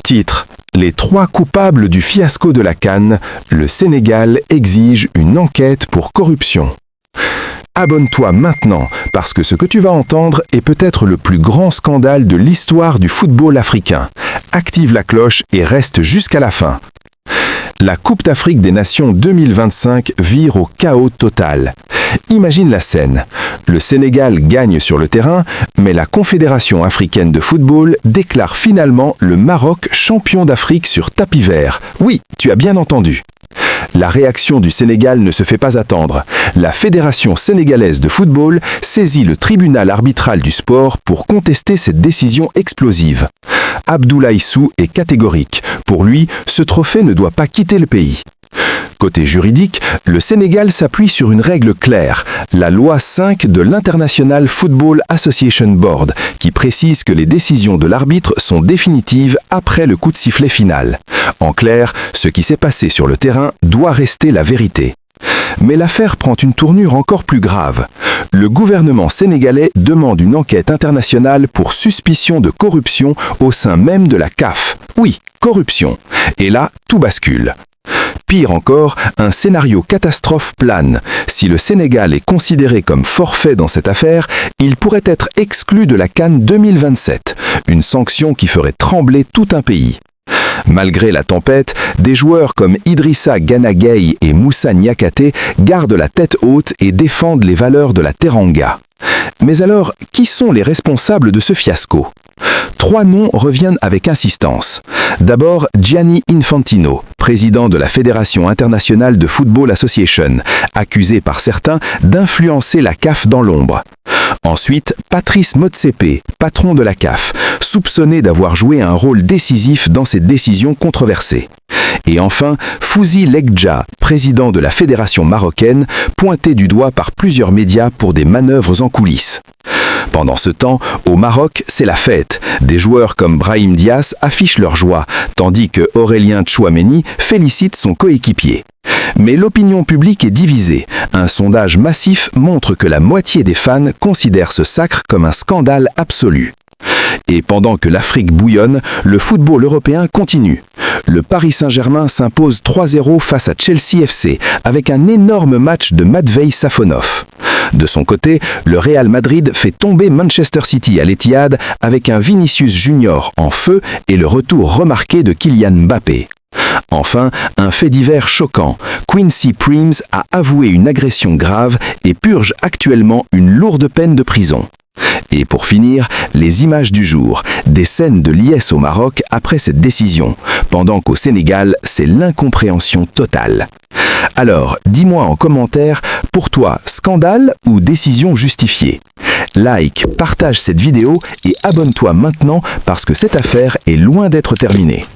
Titre: Les 3 coupables du fiasco de la CAN, le Sénégal exige une enquête pour corruption. Abonne-toi maintenant, parce que ce que tu vas entendre est peut-être le plus grand scandale de l'histoire du football africain. Active la cloche et reste jusqu'à la fin. La Coupe d'Afrique des Nations 2025 vire au chaos total. Imagine la scène. Le Sénégal gagne sur le terrain, mais la Confédération africaine de football déclare finalement le Maroc champion d'Afrique sur tapis vert. Oui, tu as bien entendu. La réaction du Sénégal ne se fait pas attendre. La Fédération sénégalaise de football saisit le tribunal arbitral du sport pour contester cette décision explosive. Abdoulaye Sou est catégorique. Pour lui, ce trophée ne doit pas quitter le pays. Côté juridique, le Sénégal s'appuie sur une règle claire, la loi 5 de l'International Football Association Board, qui précise que les décisions de l'arbitre sont définitives après le coup de sifflet final. En clair, ce qui s'est passé sur le terrain doit rester la vérité. Mais l'affaire prend une tournure encore plus grave. Le gouvernement sénégalais demande une enquête internationale pour suspicion de corruption au sein même de la CAF. Oui, corruption. Et là, tout bascule. Pire encore, un scénario catastrophe plane. Si le Sénégal est considéré comme forfait dans cette affaire, il pourrait être exclu de la CAN 2027, une sanction qui ferait trembler tout un pays. Malgré la tempête, des joueurs comme Idrissa Gana Gueye et Moussa Niakhaté gardent la tête haute et défendent les valeurs de la Teranga. Mais alors, qui sont les responsables de ce fiasco ? 3 noms reviennent avec insistance. D'abord, Gianni Infantino, président de la Fédération internationale de Football Association, accusé par certains d'influencer la CAF dans l'ombre. Ensuite, Patrice Motsepe, patron de la CAF, soupçonné d'avoir joué un rôle décisif dans ces décisions controversées. Et enfin, Fouzi Legja, président de la Fédération marocaine, pointé du doigt par plusieurs médias pour des manœuvres en coulisses. Pendant ce temps, au Maroc, c'est la fête. Des joueurs comme Brahim Diaz affichent leur joie, tandis que Aurélien Tchouaméni félicite son coéquipier. Mais l'opinion publique est divisée. Un sondage massif montre que la moitié des fans considèrent ce sacre comme un scandale absolu. Et pendant que l'Afrique bouillonne, le football européen continue. Le Paris Saint-Germain s'impose 3-0 face à Chelsea FC, avec un énorme match de Matvei Safonov. De son côté, le Real Madrid fait tomber Manchester City à l'Etihad avec un Vinicius Junior en feu et le retour remarqué de Kylian Mbappé. Enfin, un fait divers choquant. Quincy Primes a avoué une agression grave et purge actuellement une lourde peine de prison. Et pour finir, les images du jour, des scènes de liesse au Maroc après cette décision, pendant qu'au Sénégal, c'est l'incompréhension totale. Alors, dis-moi en commentaire, pour toi, scandale ou décision justifiée ? Like, partage cette vidéo et abonne-toi maintenant parce que cette affaire est loin d'être terminée.